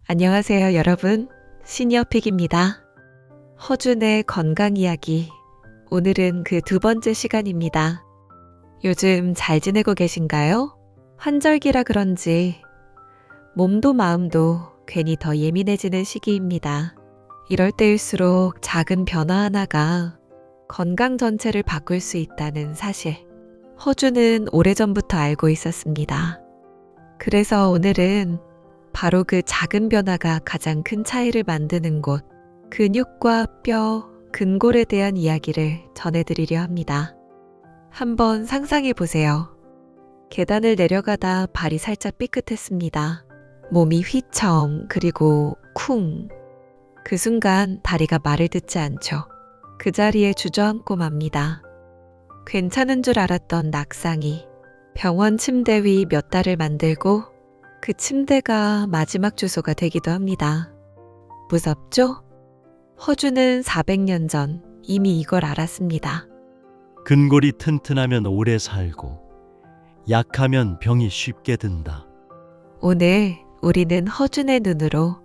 안녕하세요, 여러분. 시니어픽입니다. 허준의 건강 이야기. 오늘은 그 두 번째 시간입니다. 요즘 잘 지내고 계신가요? 환절기라 그런지 몸도 마음도 괜히 더 예민해지는 시기입니다. 이럴 때일수록 작은 변화 하나가 건강 전체를 바꿀 수 있다는 사실. 허준은 오래전부터 알고 있었습니다. 그래서 오늘은 바로 그 작은 변화가 가장 큰 차이를 만드는 곳, 근육과 뼈, 근골에 대한 이야기를 전해드리려 합니다. 한번 상상해 보세요. 계단을 내려가다 발이 살짝 삐끗했습니다. 몸이 휘청, 그리고 쿵. 그 순간 다리가 말을 듣지 않죠. 그 자리에 주저앉고 맙니다. 괜찮은 줄 알았던 낙상이 병원 침대 위 몇 달을 만들고 그 침대가 마지막 주소가 되기도 합니다. 무섭죠? 허준은 400년 전 이미 이걸 알았습니다. 근골이 튼튼하면 오래 살고 약하면 병이 쉽게 든다. 오늘 우리는 허준의 눈으로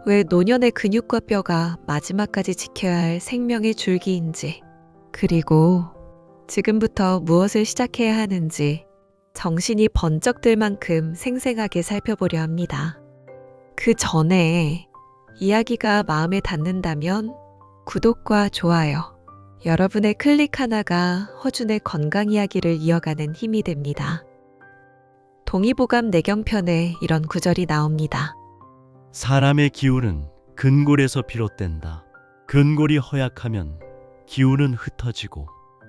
왜 노년의 근육과 뼈가 마지막까지 지켜야 할 생명의 줄기인지, 그리고 지금부터 무엇을 시작해야 하는지 정신이 번쩍 들 만큼 생생하게 살펴보려 합니다. 그 전에 이야기가 마음에 닿는다면 구독과 좋아요, 여러분의 클릭 하나가 허준의 건강 이야기를 이어가는 힘이 됩니다. 동의보감 내경편에 이런 구절이 나옵니다. 사람의 기운은 근골에서 비롯된다. 근골이 허약하면 기운은 흩어지고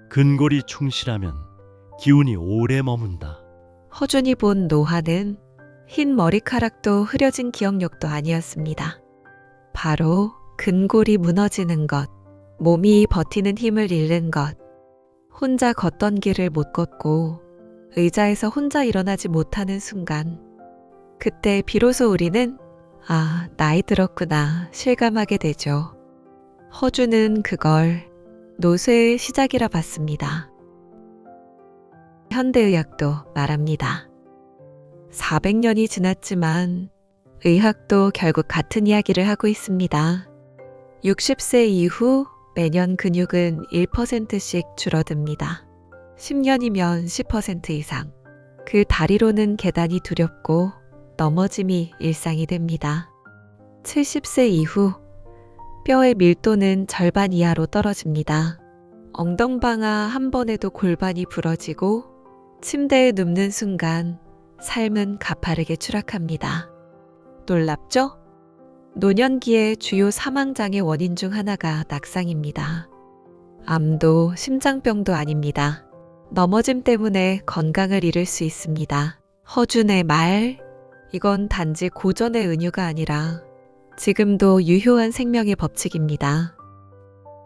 근골이 충실하면 기운이 오래 머문다. 허준이 본 노화는 흰 머리카락도 흐려진 기억력도 아니었습니다. 바로 근골이 무너지는 것, 몸이 버티는 힘을 잃는 것, 혼자 걷던 길을 못 걷고 의자에서 혼자 일어나지 못하는 순간, 그때 비로소 우리는 나이 들었구나 실감하게 되죠. 허준은 그걸 노쇠의 시작이라 봤습니다. 현대의학도 말합니다. 400년이 지났지만 의학도 결국 같은 이야기를 하고 있습니다. 60세 이후 매년 근육은 1%씩 줄어듭니다. 10년이면 10% 이상. 그 다리로는 계단이 두렵고 넘어짐이 일상이 됩니다. 70세 이후 뼈의 밀도는 절반 이하로 떨어집니다. 엉덩방아 한 번에도 골반이 부러지고 침대에 눕는 순간 삶은 가파르게 추락합니다. 놀랍죠? 노년기의 주요 사망장애 원인 중 하나가 낙상입니다. 암도 심장병도 아닙니다. 넘어짐 때문에 건강을 잃을 수 있습니다. 허준의 말, 이건 단지 고전의 은유가 아니라 지금도 유효한 생명의 법칙입니다.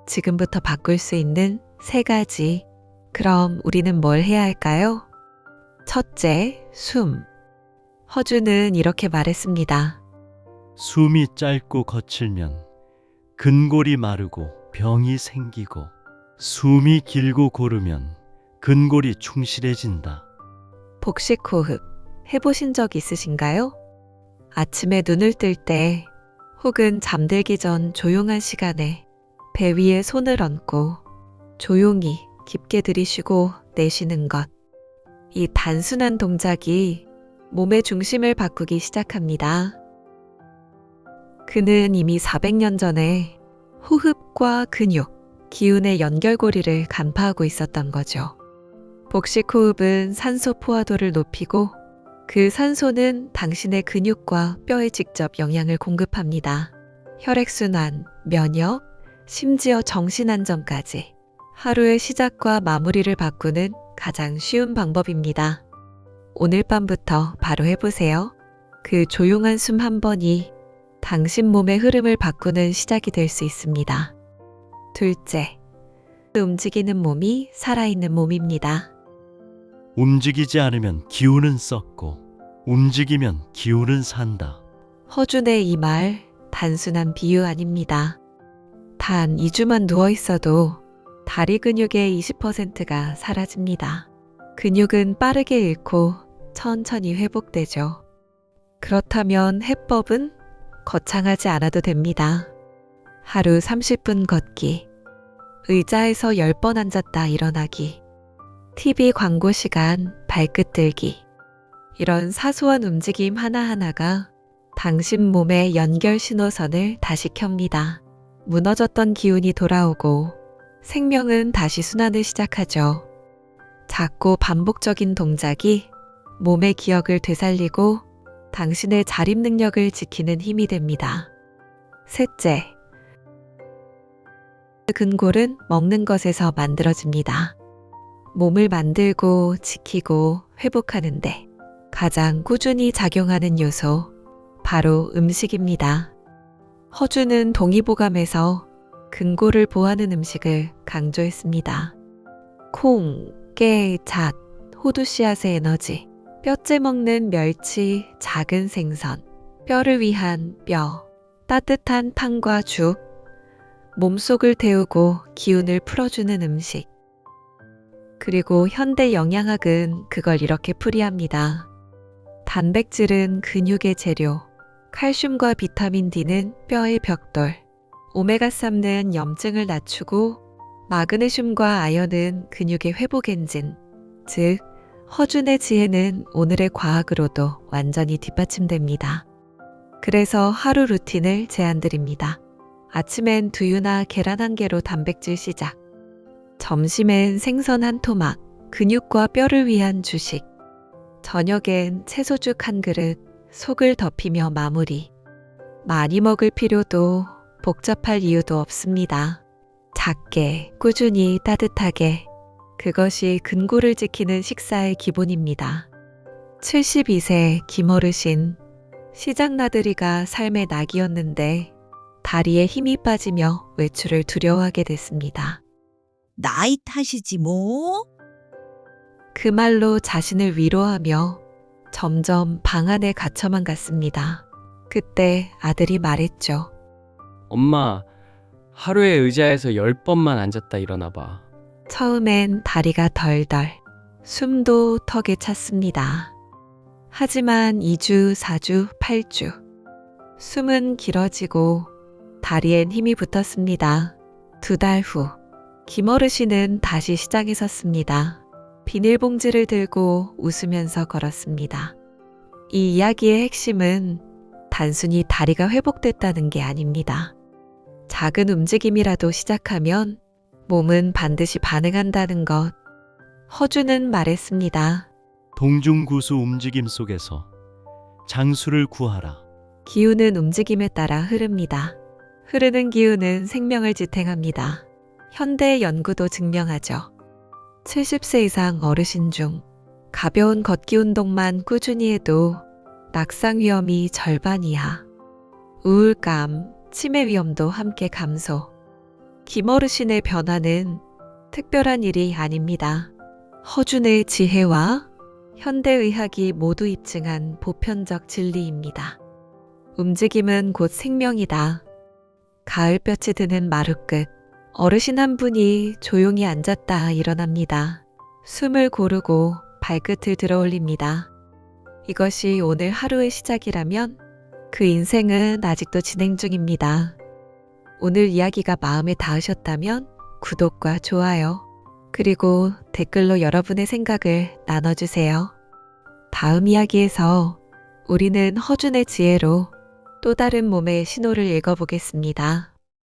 지금부터 바꿀 수 있는 3가지. 그럼 우리는 뭘 해야 할까요? 첫째, 숨. 허준은 이렇게 말했습니다. 숨이 짧고 거칠면 근골이 마르고 병이 생기고 숨이 길고 고르면 근골이 충실해진다. 복식호흡 해보신 적 있으신가요? 아침에 눈을 뜰 때 혹은 잠들기 전 조용한 시간에 배 위에 손을 얹고 조용히 깊게 들이쉬고 내쉬는 것. 이 단순한 동작이 몸의 중심을 바꾸기 시작합니다. 그는 이미 400년 전에 호흡과 근육, 기운의 연결고리를 간파하고 있었던 거죠. 복식호흡은 산소 포화도를 높이고 그 산소는 당신의 근육과 뼈에 직접 영향을 공급합니다. 혈액순환, 면역, 심지어 정신안정까지 하루의 시작과 마무리를 바꾸는 가장 쉬운 방법입니다. 오늘 밤부터 바로 해보세요. 그 조용한 숨 한 번이 당신 몸의 흐름을 바꾸는 시작이 될 수 있습니다. 둘째, 움직이는 몸이 살아있는 몸입니다. 움직이지 않으면 기운은 썩고 움직이면 기운은 산다. 허준의 이 말 단순한 비유 아닙니다. 단 2주만 누워 있어도 다리 근육의 20%가 사라집니다. 근육은 빠르게 잃고 천천히 회복되죠. 그렇다면 해법은 거창하지 않아도 됩니다. 하루 30분 걷기, 의자에서 10번 앉았다 일어나기, TV 광고 시간 발끝 들기. 이런 사소한 움직임 하나하나가 당신 몸의 연결 신호선을 다시 켭니다. 무너졌던 기운이 돌아오고 생명은 다시 순환을 시작하죠. 작고 반복적인 동작이 몸의 기억을 되살리고 당신의 자립 능력을 지키는 힘이 됩니다. 셋째, 근골은 먹는 것에서 만들어집니다. 몸을 만들고 지키고 회복하는데 가장 꾸준히 작용하는 요소, 바로 음식입니다. 허주는 동의보감에서 근골을 보하는 음식을 강조했습니다. 콩, 깨, 잣, 호두 씨앗의 에너지, 뼈째 먹는 멸치, 작은 생선, 뼈를 위한 뼈, 따뜻한 탕과 죽, 몸속을 데우고 기운을 풀어주는 음식. 그리고 현대 영양학은 그걸 이렇게 풀이합니다. 단백질은 근육의 재료, 칼슘과 비타민 D는 뼈의 벽돌, 오메가3는 염증을 낮추고 마그네슘과 아연은 근육의 회복 엔진, 즉 허준의 지혜는 오늘의 과학으로도 완전히 뒷받침됩니다. 그래서 하루 루틴을 제안드립니다. 아침엔 두유나 계란 한 개로 단백질 시작, 점심엔 생선 한 토막, 근육과 뼈를 위한 주식, 저녁엔 채소죽 한 그릇, 속을 덮이며 마무리. 많이 먹을 필요도 복잡할 이유도 없습니다. 작게, 꾸준히, 따뜻하게. 그것이 근골을 지키는 식사의 기본입니다. 72세 김어르신, 시장나들이가 삶의 낙이었는데 다리에 힘이 빠지며 외출을 두려워하게 됐습니다. 나이 탓이지 뭐. 그 말로 자신을 위로하며 점점 방 안에 갇혀만 갔습니다. 그때 아들이 말했죠. 엄마, 하루에 의자에서 10번만 앉았다 일어나 봐. 처음엔 다리가 덜덜, 숨도 턱에 찼습니다. 하지만 2주, 4주, 8주. 숨은 길어지고 다리엔 힘이 붙었습니다. 2달 후, 김어르신은 다시 시장에 섰습니다. 비닐봉지를 들고 웃으면서 걸었습니다. 이 이야기의 핵심은 단순히 다리가 회복됐다는 게 아닙니다. 작은 움직임이라도 시작하면 몸은 반드시 반응한다는 것. 허주는 말했습니다. 동중구수 움직임 속에서 장수를 구하라. 기운은 움직임에 따라 흐릅니다. 흐르는 기운은 생명을 지탱합니다. 현대 연구도 증명하죠. 70세 이상 어르신 중 가벼운 걷기 운동만 꾸준히 해도 낙상 위험이 절반 이하, 우울감, 치매 위험도 함께 감소. 김어르신의 변화는 특별한 일이 아닙니다. 허준의 지혜와 현대의학이 모두 입증한 보편적 진리입니다. 움직임은 곧 생명이다. 가을볕이 드는 마루 끝, 어르신 한 분이 조용히 앉았다 일어납니다. 숨을 고르고 발끝을 들어 올립니다. 이것이 오늘 하루의 시작이라면 그 인생은 아직도 진행 중입니다. 오늘 이야기가 마음에 닿으셨다면 구독과 좋아요, 그리고 댓글로 여러분의 생각을 나눠주세요. 다음 이야기에서 우리는 허준의 지혜로 또 다른 몸의 신호를 읽어보겠습니다.